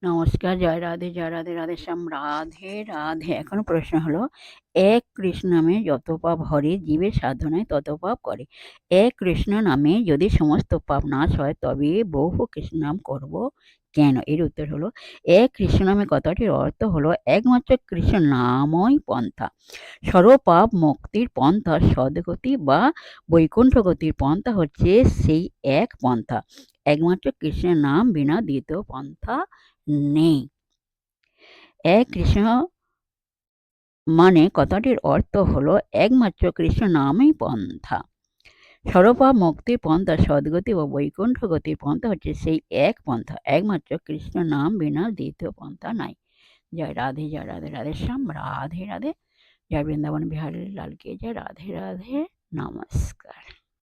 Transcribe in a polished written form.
নমস্কার, জয় রাধে, জয় রাধে, রাধেশ্যাম, রাধে, রাধে। এখন প্রশ্ন হলো, এক কৃষ্ণ নামে যত পাপ হরে, জীবের সাধনায় তত পাপ করে। এক কৃষ্ণ নামে যদি সমস্ত পাপ নাশ হয়, তবে বহু কৃষ্ণ নাম করব কেন? এর উত্তর হলো, এক কৃষ্ণ নামে কথাটির অর্থ হলো একমাত্র কৃষ্ণ নামই পন্থা। সর্ব পাপ মুক্তির পন্থা, সদ্গতি বা বৈকুণ্ঠ গতির পন্থা হচ্ছে সেই এক পন্থা। একমাত্র কৃষ্ণের নাম বিনা দ্বিতীয় পন্থা নেই। এক কৃষ্ণ মানে কথাটির অর্থ হলো একমাত্র কৃষ্ণ নামই পন্থা। সর্বপাপ মুক্তির পন্থা, সদ্গতি ও বৈকুণ্ঠ গতির পন্থা হচ্ছে সেই এক পন্থা। একমাত্র কৃষ্ণ নাম বিনা দ্বিতীয় পন্থা নাই। জয় রাধে, জয় রাধে, রাধেশ্যাম, রাধে রাধে। জয় বৃন্দাবন বিহারী লাল কি জয়। রাধে রাধে, নমস্কার।